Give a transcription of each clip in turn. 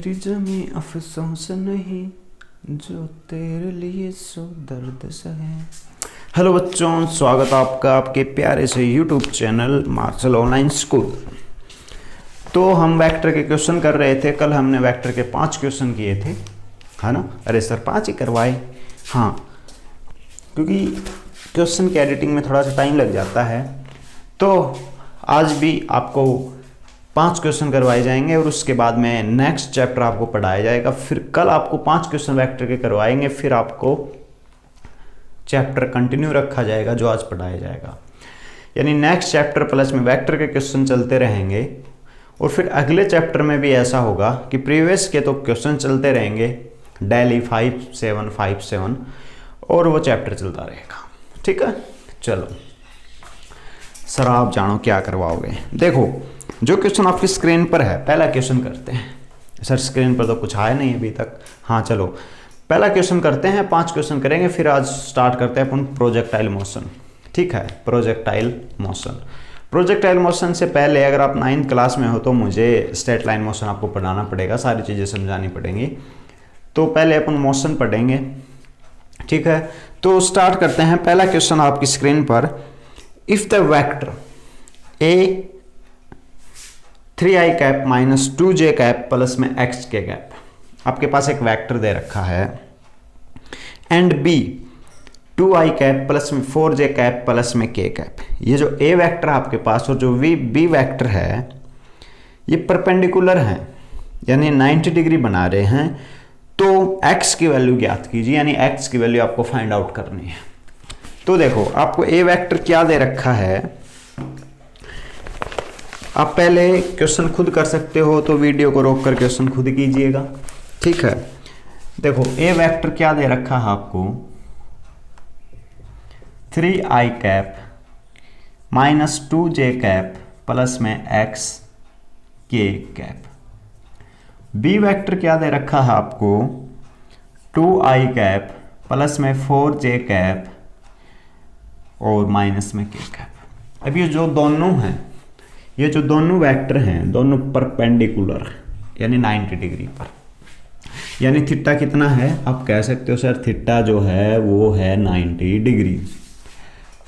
मेरी जमी अफसोस नहीं, जो तेरे लिए सो दर्द सहे। हेलो बच्चों, स्वागत आपका आपके प्यारे से YouTube channel Marshal online school. तो हम वेक्टर के क्वेश्चन कर रहे थे। कल हमने वेक्टर के 5 क्वेश्चन किए थे, है ना। अरे सर 5 ही करवाए, हाँ, क्योंकि क्वेश्चन की एडिटिंग में थोड़ा सा टाइम लग जाता है। तो आज भी आपको 5 क्वेश्चन करवाए जाएंगे और उसके बाद में नेक्स्ट चैप्टर आपको पढ़ाया जाएगा। फिर कल आपको 5 क्वेश्चन वेक्टर के करवाएंगे, फिर आपको चैप्टर कंटिन्यू रखा जाएगा जो आज पढ़ाया जाएगा। यानी नेक्स्ट चैप्टर प्लस में वेक्टर के क्वेश्चन चलते रहेंगे। और फिर अगले चैप्टर में भी ऐसा होगा कि प्रीवियस के तो क्वेश्चन चलते रहेंगे डेली 5-7 और वो चैप्टर चलता रहेगा। ठीक है, चलो सर आप जानो क्या करवाओगे। देखो जो क्वेश्चन आपकी स्क्रीन पर है, पहला क्वेश्चन करते हैं। सर स्क्रीन पर तो कुछ आया नहीं अभी तक। हाँ चलो पहला क्वेश्चन करते हैं, 5 क्वेश्चन करेंगे, फिर आज स्टार्ट करते हैं अपन प्रोजेक्टाइल मोशन। ठीक है, प्रोजेक्टाइल मोशन। प्रोजेक्टाइल मोशन से पहले अगर आप 9th क्लास में हो तो मुझे स्ट्रेट लाइन मोशन आपको पढ़ाना पड़ेगा, सारी चीज़ें समझानी पड़ेंगी। तो पहले अपन मोशन पढ़ेंगे, ठीक है। तो स्टार्ट करते हैं। पहला क्वेश्चन आपकी स्क्रीन पर, if the vector A 3i cap minus 2j cap plus में x के कैप, आपके पास एक वेक्टर दे रखा है, and b 2i cap plus में 4j कैप प्लस में k कैप। ये जो a वेक्टर है आपके पास और जो b वेक्टर है ये परपेंडिकुलर है, यानी 90 डिग्री बना रहे हैं। तो x की वैल्यू ज्ञात कीजिए, यानी x की वैल्यू आपको फाइंड आउट करनी है। तो देखो आपको a वेक्टर क्या दे रखा है, आप पहले क्वेश्चन खुद कर सकते हो तो वीडियो को रोककर क्वेश्चन खुद कीजिएगा। ठीक है, देखो ए वेक्टर क्या दे रखा है आपको, 3i cap minus 2j cap plus में x k cap. B vector क्या दे रखा है आपको, 2i कैप प्लस में 4j कैप और माइनस में k कैप। अब ये जो दोनों हैं, ये जो दोनों वेक्टर हैं दोनों परपेंडिकुलर यानी 90 डिग्री पर। यानी थीटा कितना है, आप कह सकते हो सर थीटा जो है वो है 90 डिग्री।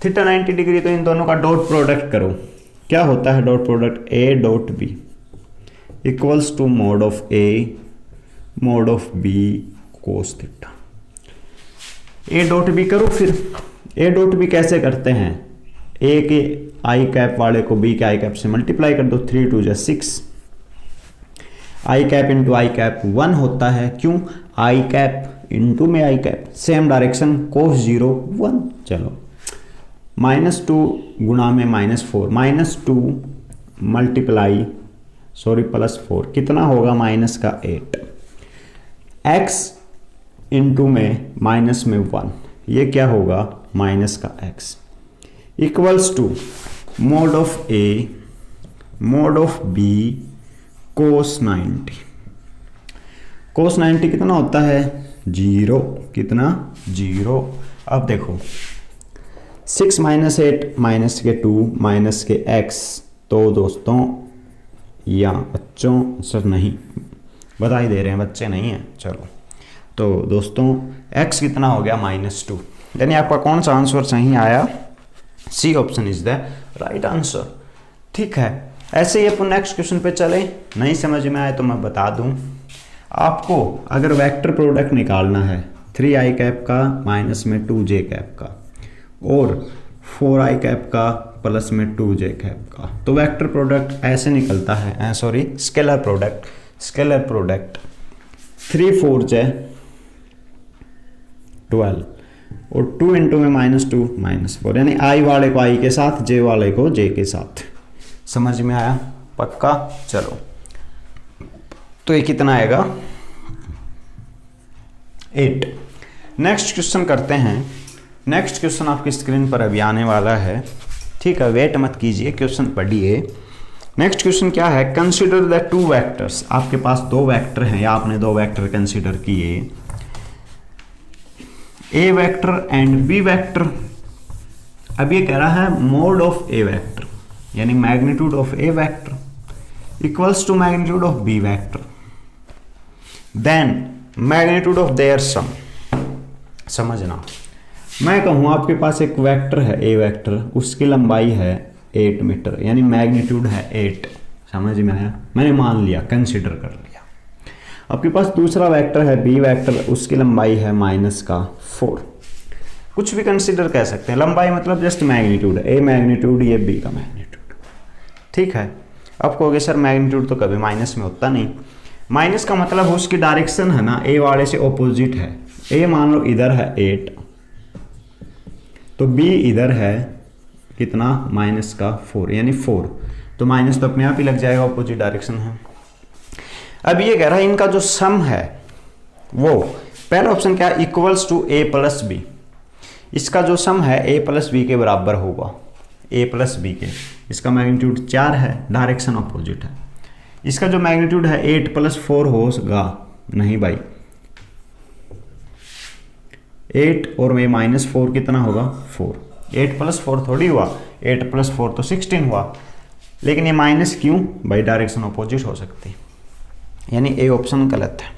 थीटा 90 डिग्री, तो इन दोनों का डॉट प्रोडक्ट करो। क्या होता है dot product, a dot b equals to mod of a mod of b cos theta. a dot b करो। फिर a डॉट b कैसे करते हैं, a के आई कैप वाले को b के आई कैप से मल्टीप्लाई कर दो, 3 2 6। आई कैप इंटू आई कैप 1 होता है, क्यों, आई कैप इंटू में आई कैप, सेम डायरेक्शन, कोस 0 1। चलो -2 गुणा में -4, -2 मल्टीप्लाई +4 कितना होगा, माइनस का 8। x इंटू में माइनस में 1, ये क्या होगा, माइनस का x equals to mod of a mod of b cos 90। Cos 90 कितना होता है, 0। कितना, 0। अब देखो 6 - 8 माइनस के 2 माइनस के x। तो दोस्तों या बच्चों, सर नहीं बधाई दे रहे हैं, बच्चे नहीं हैं। चलो तो दोस्तों x कितना हो गया, -2। यानी आपका कौन सा आंसर सही आया, C option is the right answer. ठीक है, ऐसे ही अपन नेक्स्ट क्वेश्चन पे चले। नहीं समझ में आए तो मैं बता दूं आपको, अगर वेक्टर प्रोडक्ट निकालना है 3i कैप का माइनस में 2j कैप का और 4i कैप का प्लस में 2j कैप का, तो वेक्टर प्रोडक्ट ऐसे निकलता है, स्केलर प्रोडक्ट 3 4j 12 और 2 इंटू में -2 -4, यानी i वाले को i के साथ, j वाले को j के साथ। समझ में आया, पक्का। चलो तो ये कितना आएगा, 8। नेक्स्ट क्वेश्चन करते हैं। नेक्स्ट क्वेश्चन आपकी स्क्रीन पर अभी आने वाला है, ठीक है, वेट मत कीजिए, क्वेश्चन पढ़िए। नेक्स्ट क्वेश्चन क्या है, कंसिडर द 2 वेक्टर्स। आपके पास 2 वेक्टर हैं या आपने 2 वेक्टर कंसिडर किए, A vector and B vector. अब ये कह रहा है मोड ऑफ ए वेक्टर, यानी magnitude of A vector equals to magnitude of B vector. Then magnitude of their sum. समझना, मैं कहूँ आपके पास एक वेक्टर है ए वेक्टर, उसकी लंबाई है 8 मीटर, यानी मैग्नीट्यूड है 8। समझ में आया? मैंने मान लिया, कंसिडर कर लिया। आपके पास दूसरा वेक्टर है बी वेक्टर, उसकी लंबाई है -4। कुछ भी कंसिडर कह सकते हैं, लंबाई मतलब जस्ट मैग्नीट्यूड, ए मैग्नीट्यूड, ये बी का मैग्नीट्यूड। ठीक है। अब कहोगे सर मैग्नीट्यूड तो कभी माइनस में होता नहीं। माइनस का मतलब उसकी डायरेक्शन है ना, ए वाले से ऑपोजिट है। ए मान लो इधर है 8, तो बी इधर है कितना, -4, यानी 4, तो माइनस तो अपने आप ही लग जाएगा, ऑपोजिट डायरेक्शन है। अब ये कह रहा है इनका जो सम है वो, पहला ऑप्शन क्या है, equals to A plus B. इसका जो सम है ए प्लस बी के बराबर होगा, ए प्लस बी के। इसका मैग्नीट्यूड 4 है, डायरेक्शन ऑपोजिट है। इसका जो मैग्नीट्यूड है 8 + 4 होगा, नहीं भाई 8 और ये -4 कितना होगा, 4। 8 + 4 थोड़ी हुआ, 8 + 4 तो 16 हुआ। लेकिन ये माइनस क्यों भाई, डायरेक्शन ऑपोजिट हो सकती है, यानी ए ऑप्शन गलत है।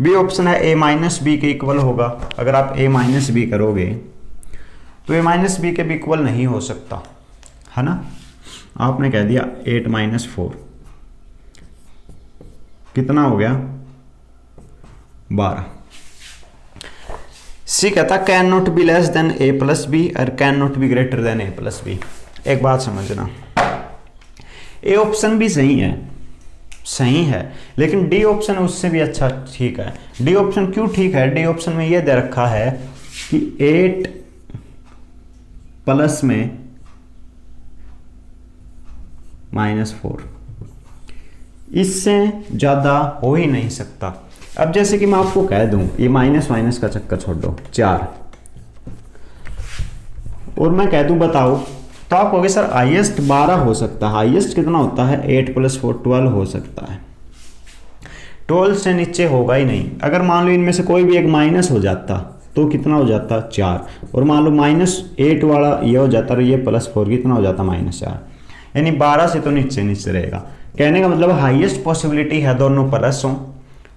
बी ऑप्शन है a - b के इक्वल होगा। अगर आप a - b करोगे तो a - b के भी इक्वल नहीं हो सकता, है ना। आपने कह दिया 8 - 4 कितना हो गया, 12। सी कहता can not be less than a + b और can not be greater than a + b। एक बात समझना, ए ऑप्शन भी सही है, लेकिन डी ऑप्शन उससे भी अच्छा ठीक है। डी ऑप्शन क्यों ठीक है, डी ऑप्शन में यह दे रखा है कि 8 प्लस में -4, इससे ज्यादा हो ही नहीं सकता। अब जैसे कि मैं आपको कह दूं, ये माइनस का चक्कर छोड़ दो, 4, और मैं कह दूं बताओ, तो आप कहोगे सर हाईएस्ट 12 हो सकता है। हाईएस्ट कितना होता है, 8 + 4 12 हो सकता है। 12 से नीचे होगा ही नहीं। अगर मान लो इनमें से कोई भी एक माइनस हो जाता तो कितना हो जाता, 4, और मान लो -8 वाला ये हो जाता और ये +4 कितना हो जाता, -4, यानी 12 से तो नीचे रहेगा। कहने का मतलब हाईएस्ट पॉसिबिलिटी है दोनों प्लस हों,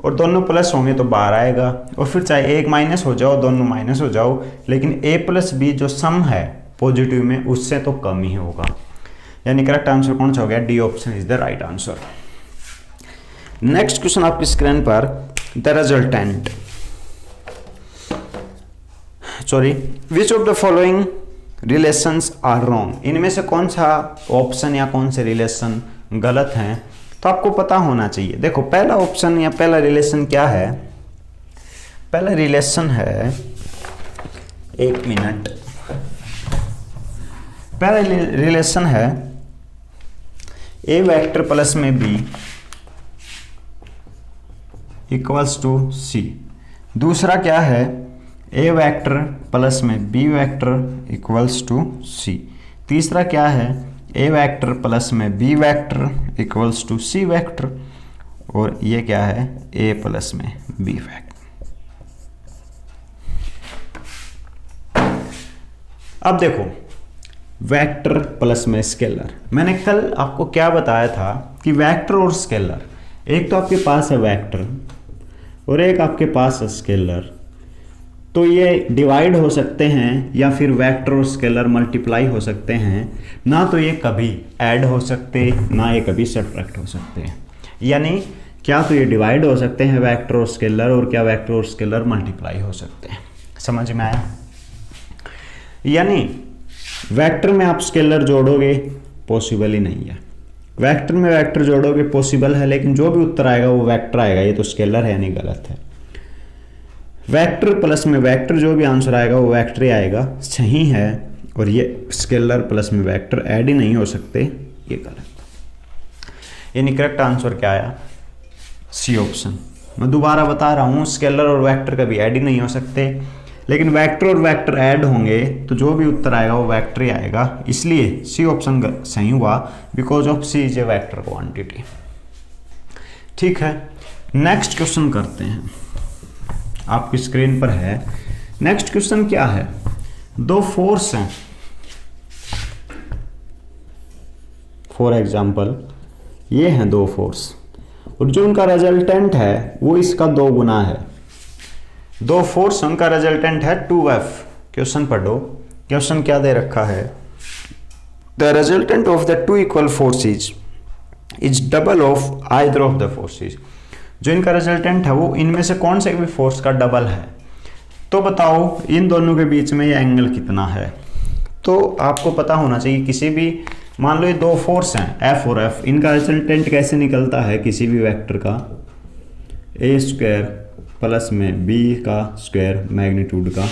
और दोनों प्लस होंगे तो 12 आएगा, और फिर चाहे एक माइनस हो जाओ, दोनों माइनस हो जाओ, लेकिन a + b जो सम है पॉजिटिव में उससे तो कम ही होगा। यानी करेक्ट आंसर कौन सा हो गया, D option is the right answer. Next question आपकी स्क्रीन पर, the resultant, sorry, which of the following relations are wrong. इनमें से कौन सा ऑप्शन या कौन से रिलेशन गलत हैं, तो आपको पता होना चाहिए। देखो पहला ऑप्शन या पहला रिलेशन क्या है, पहला रिलेशन है, एक मिनट, पहला रिलेशन है ए वेक्टर प्लस में बी इक्वल्स टू सी। दूसरा क्या है, ए वेक्टर प्लस में B vector equals to C. तीसरा क्या है, ए वेक्टर प्लस में B vector equals to C vector. और ये क्या है, ए प्लस में बी वेक्टर। अब देखो वेक्टर प्लस में स्केलर, मैंने कल आपको क्या बताया था कि वेक्टर और स्केलर, एक तो आपके पास है वेक्टर और एक आपके पास है स्केलर, तो ये डिवाइड हो सकते हैं या फिर वेक्टर और स्केलर मल्टीप्लाई हो सकते हैं, ना तो ये कभी ऐड हो सकते, ना ये कभी सब्ट्रैक्ट हो सकते हैं। यानी क्या तो ये डिवाइड हो सकते हैं वेक्टर और स्केलर, और क्या वेक्टर और स्केलर मल्टीप्लाई हो सकते हैं। समझ में आया? यानी वेक्टर में आप स्केलर जोड़ोगे पॉसिबल ही नहीं है, वेक्टर में वेक्टर जोड़ोगे पॉसिबल है, लेकिन जो भी उत्तर आएगा वो वेक्टर आएगा, ये तो स्केलर है, यानी गलत है। वेक्टर प्लस में वेक्टर जो भी आंसर आएगा वो वेक्टर ही आएगा, सही है। और ये स्केलर प्लस में वेक्टर ऐड ही नहीं हो सकते, ये गलत। यानी करेक्ट आंसर क्या आया, सी ऑप्शन। मैं दोबारा बता रहा हूँ, स्केलर और वेक्टर कभी ऐड ही नहीं हो सकते, लेकिन वेक्टर और वेक्टर ऐड होंगे तो जो भी उत्तर आएगा वो वेक्टर ही आएगा। इसलिए सी ऑप्शन सही हुआ, because of C is a vector quantity. ठीक है, नेक्स्ट क्वेश्चन करते हैं, आपकी स्क्रीन पर है। नेक्स्ट क्वेश्चन क्या है, दो फोर्स हैं, फॉर एग्जाम्पल ये हैं दो फोर्स, और जो उनका रिजल्टेंट है वो इसका 2 गुना है। 2 फोर्स उनका रिजल्टेंट है 2F। क्वेश्चन पढ़ो, क्वेश्चन क्या दे रखा है, the resultant of the 2 equal forces is double of either of the forces. जो इनका रिजल्टेंट है वो इनमें से कौन से भी फोर्स का डबल है। तो बताओ इन दोनों के बीच में ये एंगल कितना है। तो आपको पता होना चाहिए, किसी भी मान लो ये 2 फोर्स हैं F और F, इनका रिजल्टेंट कैसे निकलता है किसी भी वेक्टर का, a स्क्वायर प्लस में b का स्क्वायर मैग्नीट्यूड का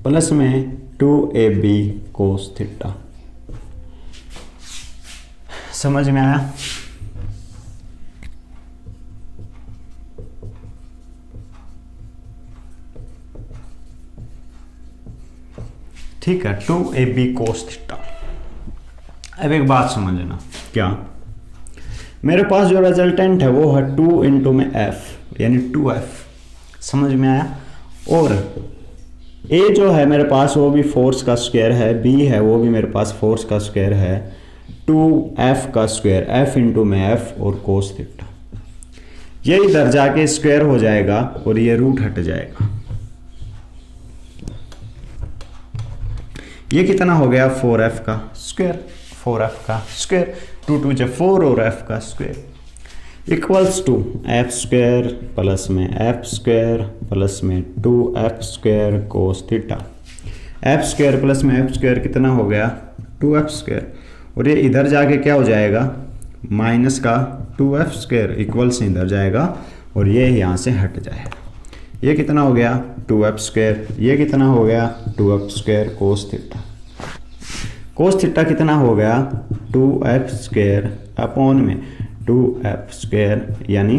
प्लस में 2ab कोस थीटा। समझ में आया? ठीक है, 2ab कोस थीटा। अब एक बात समझना, क्या मेरे पास जो रिजल्टेंट है वो है 2 इंटू में f यानी 2f। समझ में आया? और a जो है मेरे पास वो भी फोर्स का स्क्वायर है, b है वो भी मेरे पास फोर्स का स्क्वायर है, 2f का स्क्वायर, f इंटू में f और कोस थीटा। ये इधर जाके स्क्वायर हो जाएगा और ये रूट हट जाएगा। ये कितना हो गया 4f का स्क्वायर, 4f का स्क्वायर, 2 2 जा 4 और f का square equals to f square plus में f स्क्वायर प्लस में 2f square cos theta. f square plus में f स्क्वायर कितना हो गया 2f स्क्वायर, और ये इधर जाके क्या हो जाएगा माइनस का 2f स्क्वायर इक्वल से इधर जाएगा और ये यहाँ से हट जाएगा। ये कितना हो गया 2f स्क्वायर, ये कितना हो गया 2f square cos theta. Cos theta कितना हो गया 2f स्क्वायर अपॉन में 2f स्क्वायर यानी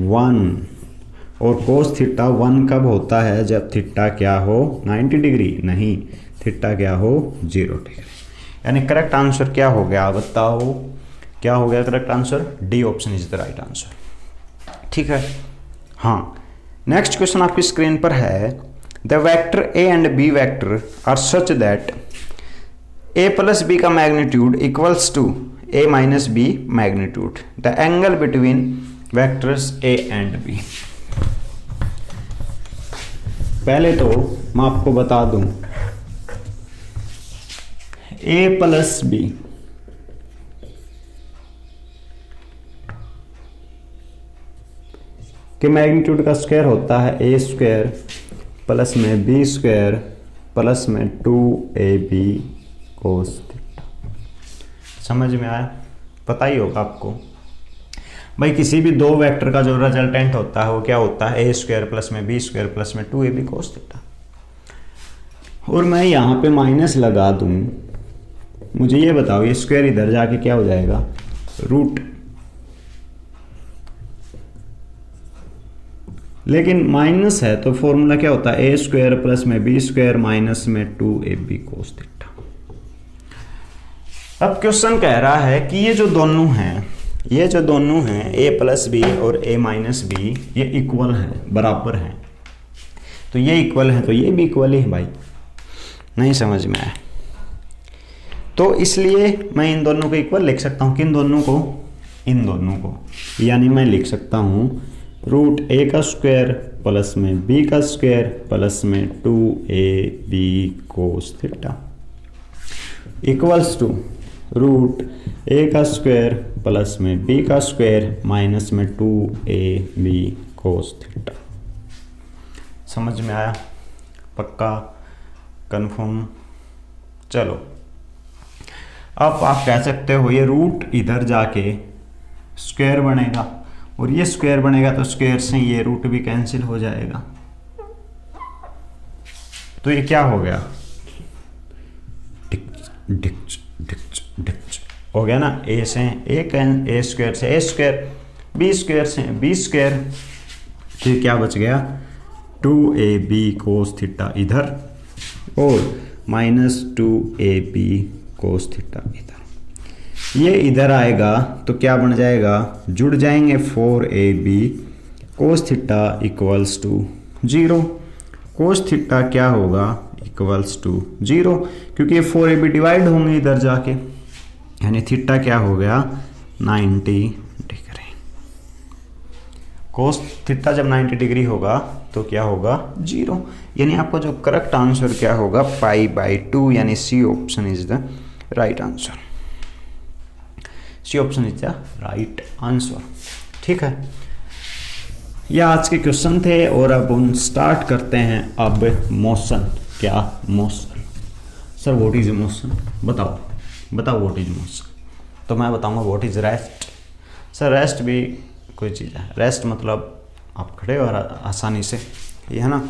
1। और कोस थीटा 1 कब होता है, जब थीटा क्या हो 90 डिग्री, नहीं थीटा क्या हो 0 डिग्री। यानी करेक्ट आंसर क्या हो गया बताओ, क्या हो गया correct answer? D option is the right answer. ठीक है। हाँ, नेक्स्ट क्वेश्चन आपकी स्क्रीन पर है, the vector a and b vector are such that a plus b का magnitude equals to a minus b magnitude, the angle between vectors a and b। पहले तो मैं आपको बता दूं a प्लस b के मैग्नीट्यूड का स्क्वायर होता है a स्क्वायर प्लस में b स्क्वायर प्लस में 2ab कोस थीटा। समझ में आया? पता ही होगा आपको भाई, किसी भी 2 वेक्टर का जो रिजल्टेंट होता है वो क्या होता है a स्क्वायर प्लस में b स्क्वायर प्लस में 2ab कोस थीटा। और मैं यहाँ पे माइनस लगा दूं, मुझे ये बताओ ये स्क्वायर इधर जाके क्या हो जाएगा रूट, लेकिन माइनस है तो फॉर्मूला क्या होता है a स्क्वायर प्लस में b स्क्वायर माइनस में 2ab कोस थीटा। अब क्वेश्चन कह रहा है कि ये जो दोनों हैं a प्लस बी और a माइनस बी ये इक्वल हैं, बराबर हैं। तो ये इक्वल है तो ये भी इक्वल ही है भाई। नहीं समझ में आया? तो इसलिए मैं इन दोनों को इक्वल लिख सकता हूँ। किन दोनों को? इन दोनों को। यानी मैं लिख सकता हूँ रूट a का स्क्वायर प्लस में b का स्क्वायर प्लस में 2ab cos theta equals to root a का स्क्वायर प्लस में b का स्क्वायर माइनस में 2ab कोस थीटा। समझ में आया? पक्का? कंफर्म? चलो, अब आप कह सकते हो ये रूट इधर जाके स्क्वायर बनेगा और ये स्क्वायर बनेगा तो स्क्वायर से ये रूट भी कैंसिल हो जाएगा। तो ये क्या हो गया हो गया ना, a से a स्क्वायर से a स्क्वायर, b स्क्वायर से b स्क्वायर, तो क्या बच गया 2ab कोस थीटा इधर और माइनस 2ab कोस थीटा इधर। ये इधर आएगा तो क्या बन जाएगा, जुड़ जाएंगे 4ab cos theta equals to 0। Cos theta क्या होगा इक्वल्स टू 0, क्योंकि ये 4ab डिवाइड होंगे इधर जाके, यानी थीटा क्या हो गया 90 डिग्री। कोस थीटा जब 90 डिग्री होगा तो क्या होगा 0, यानी आपका जो करेक्ट आंसर क्या होगा π/2, यानी C option is the right answer. C option is the right answer. ठीक है, ये आज के क्वेश्चन थे और अब हम स्टार्ट करते हैं अब मोशन। क्या motion? Sir what is motion? बताओ व्हाट इज मोशन। तो मैं बताऊंगा what is rest. Sir rest भी कोई चीज़ है, रेस्ट मतलब आप खड़े हो आसानी से, ये है ना।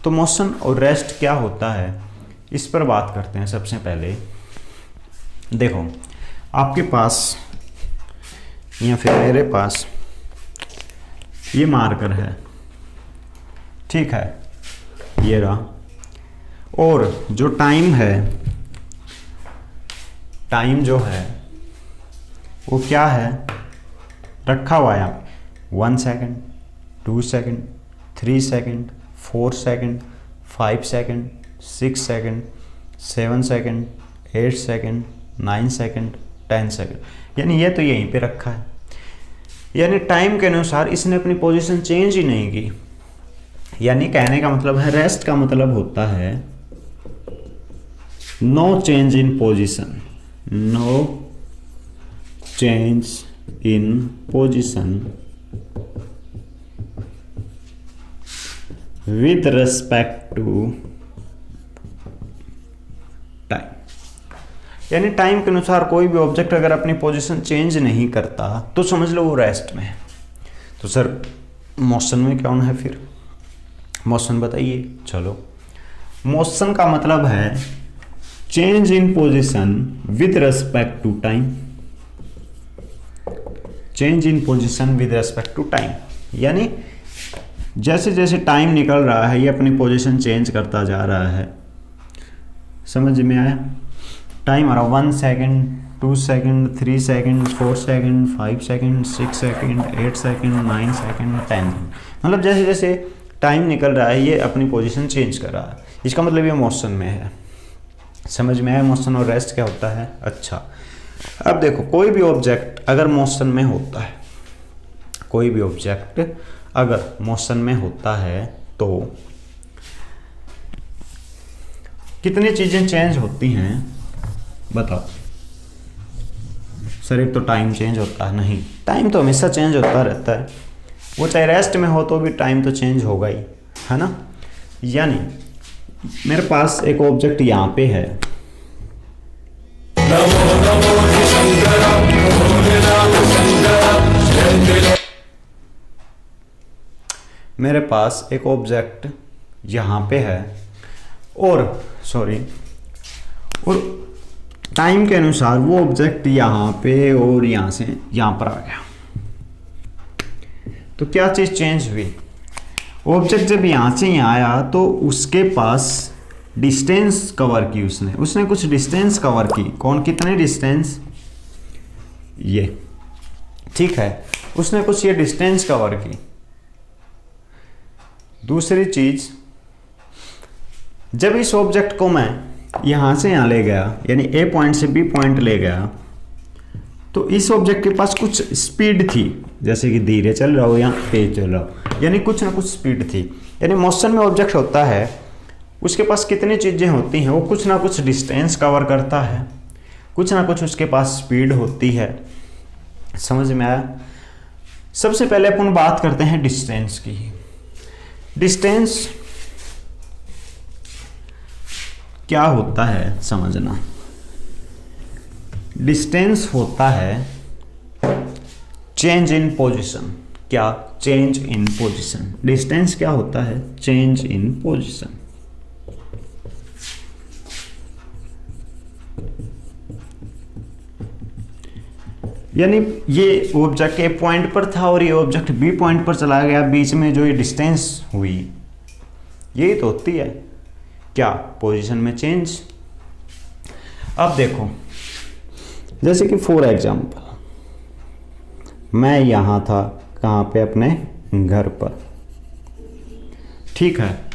तो मोशन और रेस्ट क्या होता है इस पर बात करते हैं। सबसे पहले देखो, आपके पास या फिर मेरे पास ये मार्कर है, ठीक है, ये रहा, और जो टाइम है, टाइम जो है वो क्या है, रखा हुआ है 1 second, 2 second, 3 second, 4 second, 5 second, 6 second, 7 second, 8 second, 9 second, 10 second, यानी ये तो यहीं पे रखा है। यानी टाइम के अनुसार इसने अपनी पोजीशन चेंज ही नहीं की। यानी कहने का मतलब है, रेस्ट का मतलब होता है no change in position, no change in position with respect to time. यानी टाइम के अनुसार कोई भी ऑब्जेक्ट अगर अपनी पोजीशन चेंज नहीं करता तो समझ लो वो रेस्ट में है। तो सर मोशन में कौन है फिर? मोशन बताइए। चलो, मोशन का मतलब है change in position with respect to time. Change in position with respect to time, यानी जैसे जैसे टाइम निकल रहा है ये अपनी पोजीशन चेंज करता जा रहा है। समझ में आया? टाइम आ रहा 1 second, 2 second, 3 second, 4 second, 5 second, 6 second, 8 second, 9 second, 10। मतलब जैसे जैसे टाइम निकल रहा है ये अपनी पोजीशन चेंज कर रहा है। इसका मतलब ये मोशन में है। समझ में आया मोशन और रेस्ट क्या होता है? अच्छा, अब देखो, कोई भी ऑब्जेक्ट अगर मोशन में होता है, कोई भी ऑब्जेक्ट अगर मोशन में होता है तो कितनी चीजें चेंज होती हैं बताओ। सर एक तो टाइम चेंज होता है, नहीं, टाइम तो हमेशा चेंज होता रहता है, वो चाहे रेस्ट में हो तो भी टाइम तो चेंज होगा ही, है ना। यानी मेरे पास एक ऑब्जेक्ट यहाँ पे है, मेरे पास एक ऑब्जेक्ट यहाँ पे है और और टाइम के अनुसार वो ऑब्जेक्ट यहाँ पे और यहाँ से यहाँ पर आ गया। तो क्या चीज़ चेंज हुई? ऑब्जेक्ट जब यहाँ से यहाँ आया तो उसके पास डिस्टेंस कवर की, उसने कुछ डिस्टेंस कवर की। कौन? कितने डिस्टेंस? ये, ठीक है, उसने कुछ ये डिस्टेंस कवर की। दूसरी चीज, जब इस ऑब्जेक्ट को मैं यहां से यहां ले गया, यानी ए पॉइंट से बी पॉइंट ले गया, तो इस ऑब्जेक्ट के पास कुछ स्पीड थी, जैसे कि धीरे चल रहा हो या तेज चल रहा हो, यानी कुछ ना कुछ स्पीड थी। यानी मोशन में ऑब्जेक्ट होता है, उसके पास कितनी चीजें होती हैं, वो कुछ ना कुछ डिस्टेंस कवर करता है, कुछ ना कुछ उसके पास स्पीड होती है। समझ में आया? सबसे पहले अपन बात करते हैं डिस्टेंस की। डिस्टेंस क्या होता है समझना। डिस्टेंस होता है चेंज इन पोजीशन। क्या? Change in position. डिस्टेंस क्या होता है? Change in position. यानी ये ऑब्जेक्ट ए पॉइंट पर था और ये ऑब्जेक्ट बी पॉइंट पर चला गया, बीच में जो ये डिस्टेंस हुई, यही तो होती है क्या? पोजीशन में चेंज। अब देखो, जैसे कि फॉर एग्जांपल मैं यहां था, कहां पे? अपने घर पर, ठीक है,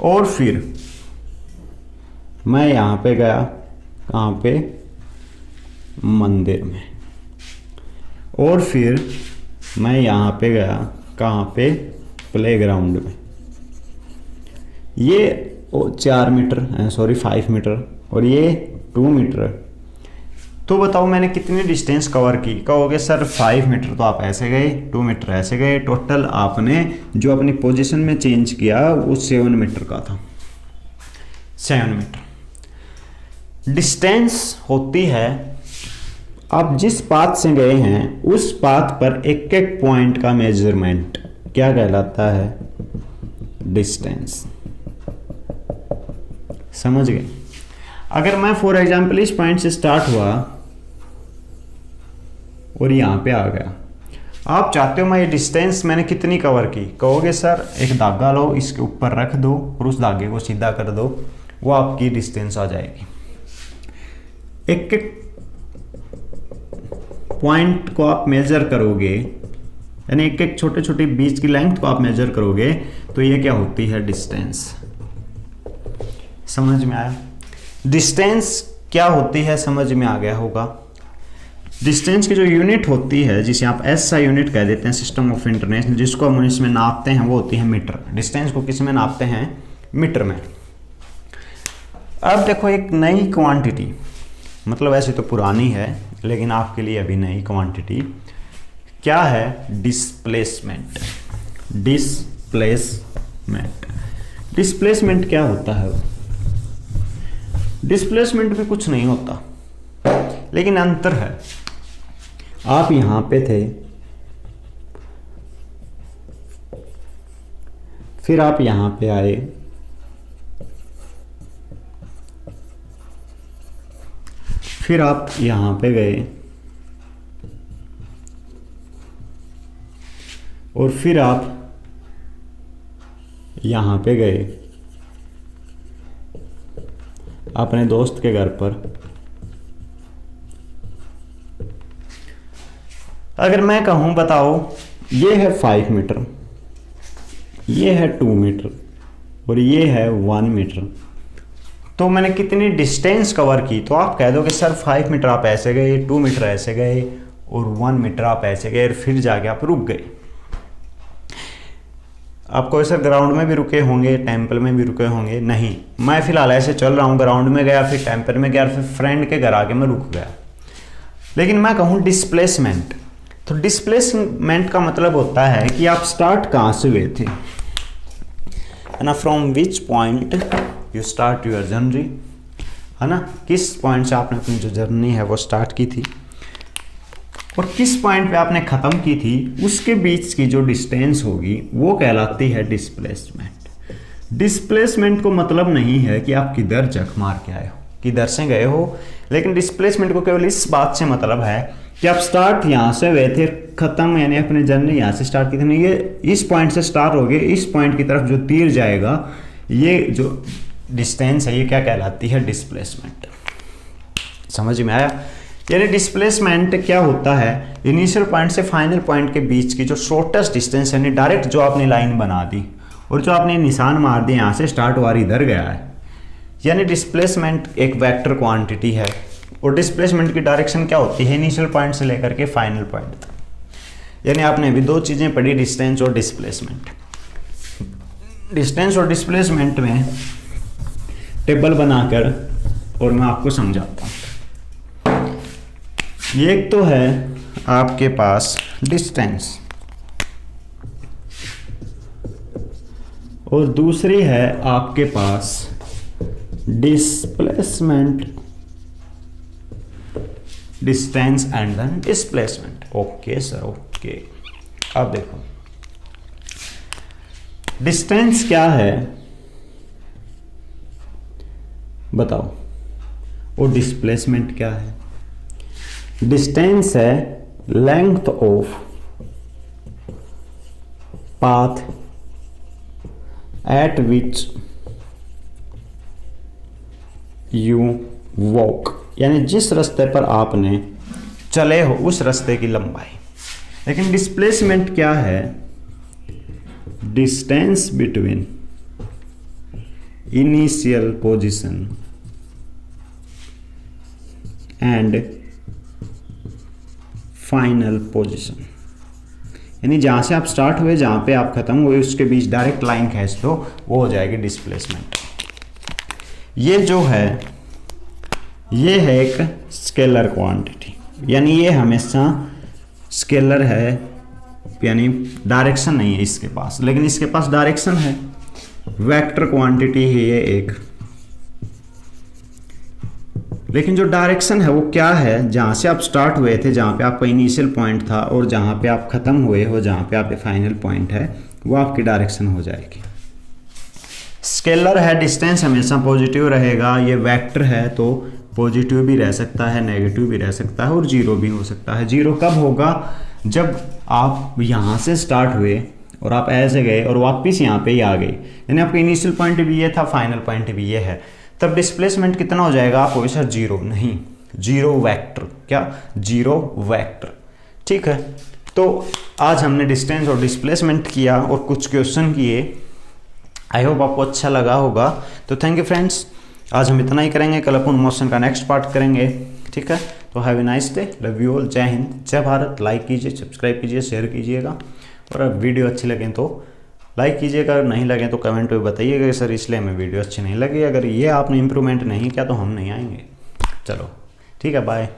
और फिर मैं यहां पे गया, कहां पे? मंदिर में। और फिर मैं यहाँ पे गया, कहाँ पे, प्लेग्राउंड में। ये 4 मीटर, सॉरी 5 मीटर, और ये 2 मीटर। तो बताओ मैंने कितनी डिस्टेंस कवर की? कहोगे सर 5 मीटर तो आप ऐसे गए, 2 मीटर ऐसे गए, टोटल आपने जो अपनी पोजीशन में चेंज किया वो 7 मीटर का था। 7 मीटर डिस्टेंस होती है, आप जिस पाथ से गए हैं उस पाथ पर एक एक पॉइंट का मेजरमेंट क्या कहलाता है? डिस्टेंस। समझ गए? अगर मैं फॉर एग्जांपल इस पॉइंट से स्टार्ट हुआ और यहां पे आ गया, आप चाहते हो मैं ये डिस्टेंस मैंने कितनी कवर की? कहोगे सर एक धागा लो, इसके ऊपर रख दो और उस धागे को सीधा कर दो, वो आपकी डिस्टेंस आ जाएगी। एक एक पॉइंट को आप मेजर करोगे, यानी एक एक छोटे छोटे बीच की लेंथ को आप मेजर करोगे, तो ये क्या होती है? डिस्टेंस। समझ में आया? डिस्टेंस क्या होती है समझ में आ गया होगा। डिस्टेंस की जो यूनिट होती है, जिसे आप एसआई यूनिट कह देते हैं, सिस्टम ऑफ इंटरनेशनल, जिसको हम इसमें नापते हैं, वो होती है मीटर। डिस्टेंस को किस में नापते हैं? मीटर में। अब देखो एक नई क्वांटिटी, मतलब ऐसे तो पुरानी है लेकिन आपके लिए अभी नई क्वांटिटी क्या है? डिस्प्लेसमेंट। डिस्प्लेसमेंट। डिस्प्लेसमेंट क्या होता है? डिस्प्लेसमेंट में कुछ नहीं होता, लेकिन अंतर है। आप यहां पे थे, फिर आप यहां पे आए, फिर आप यहां पे गए, और फिर आप यहां पे गए अपने दोस्त के घर पर। अगर मैं कहूं बताओ ये है 5 मीटर, ये है 2 मीटर और ये है 1 मीटर, तो मैंने कितनी डिस्टेंस कवर की? तो आप कह दो कि सर 5 मीटर आप ऐसे गए, 2 मीटर ऐसे गए और 1 मीटर आप ऐसे गए, और फिर जाके आप रुक गए। आप कोई सर ग्राउंड में भी रुके होंगे, टेंपल में भी रुके होंगे? नहीं, मैं फिलहाल ऐसे चल रहा हूँ, ग्राउंड में गया, फिर टेंपल में गया, फिर फ्रेंड के घर आके मैं रुक गया। लेकिन मैं कहूँ डिस्प्लेसमेंट, तो डिस्प्लेसमेंट का मतलब होता है कि आप स्टार्ट कहाँ से हुए थे, है ना, from which point you start your journey, है ना, किस पॉइंट से आपने अपनी जो जर्नी है वो स्टार्ट की थी और किस पॉइंट पे आपने ख़त्म की थी, उसके बीच की जो डिस्टेंस होगी वो कहलाती है डिस्प्लेसमेंट। डिस्प्लेसमेंट को मतलब नहीं है कि आप किधर जख मार के आए हो, किधर से गए हो, लेकिन डिस्प्लेसमेंट को केवल इस बात से मतलब है कि आप स्टार्ट यहाँ से गए थे, ख़त्म यानी अपनी जर्नी यहाँ से स्टार्ट की थी, नहीं ये इस पॉइंट से स्टार्ट हो गए, इस पॉइंट की तरफ जो तीर जाएगा, ये जो डिस्टेंस है ये क्या कहलाती है? डिस्प्लेसमेंट। समझ में आया? यानी डिस्प्लेसमेंट क्या होता है? इनिशियल पॉइंट से फाइनल पॉइंट के बीच की जो शॉर्टेस्ट डिस्टेंस, यानी डायरेक्ट जो आपने लाइन बना दी और जो आपने निशान मार दिया यहाँ से स्टार्ट हुआ इधर गया है, यानी डिस्प्लेसमेंट एक वेक्टर क्वांटिटी है। और डिस्प्लेसमेंट की डायरेक्शन क्या होती है? इनिशियल पॉइंट से लेकर के फाइनल पॉइंट तक। यानी आपने अभी दो चीज़ें पढ़ी, डिस्टेंस और डिस्प्लेसमेंट। डिस्टेंस और डिस्प्लेसमेंट में टेबल बनाकर और मैं आपको समझाता हूँ। ये एक तो है आपके पास डिस्टेंस और दूसरी है आपके पास displacement, distance and then displacement. Okay sir, okay. अब देखो डिस्टेंस क्या है बताओ, और डिस्प्लेसमेंट क्या है? डिस्टेंस है length of path eight which you walk, यानी जिस रास्ते पर आपने चले हो उस रास्ते की लंबाई। लेकिन डिस्प्लेसमेंट क्या है? Distance between initial position and final position, यानी जहाँ से आप स्टार्ट हुए जहाँ पे आप ख़त्म हुए उसके बीच डायरेक्ट लाइन खींच दो, वो हो जाएगी डिस्प्लेसमेंट। ये जो है ये है एक स्केलर क्वांटिटी, यानी ये हमेशा स्केलर है, यानी डायरेक्शन नहीं है इसके पास, लेकिन इसके पास डायरेक्शन है। वेक्टर क्वांटिटी है ये एक, लेकिन जो डायरेक्शन है वो क्या है, जहाँ से आप स्टार्ट हुए थे, जहाँ पे आपका इनिशियल पॉइंट था और जहाँ पे आप ख़त्म हुए हो, जहाँ पे आपके फाइनल पॉइंट है, वो आपकी डायरेक्शन हो जाएगी। स्केलर है, डिस्टेंस हमेशा पॉजिटिव रहेगा। ये वेक्टर है तो पॉजिटिव भी रह सकता है, नेगेटिव भी रह सकता है और जीरो भी हो सकता है। जीरो कब होगा, जब आप यहाँ से स्टार्ट हुए और आप ऐसे गए और वापस यहाँ पे ही आ गए, यानी आपका इनिशियल पॉइंट भी ये था, फाइनल पॉइंट भी ये है, तब डिस्प्लेसमेंट कितना हो जाएगा। आप सर जीरो नहीं, जीरो वेक्टर, क्या जीरो वेक्टर, ठीक है। तो आज हमने डिस्टेंस और डिस्प्लेसमेंट किया और कुछ क्वेश्चन किए। आई होप आपको अच्छा लगा होगा। तो थैंक यू फ्रेंड्स, आज हम इतना ही करेंगे, कल अपन मोशन का नेक्स्ट पार्ट करेंगे, ठीक है। तो have a nice day, love you all, जय हिंद, जय भारत। लाइक कीजिए, सब्सक्राइब कीजिए, शेयर कीजिएगा, और अगर वीडियो अच्छी लगे तो लाइक कीजिएगा, अगर नहीं लगे तो कमेंट में बताइएगा कि सर इसलिए हमें वीडियो अच्छी नहीं लगी। अगर ये आपने इंप्रूवमेंट नहीं किया तो हम नहीं आएंगे। चलो ठीक है, बाय।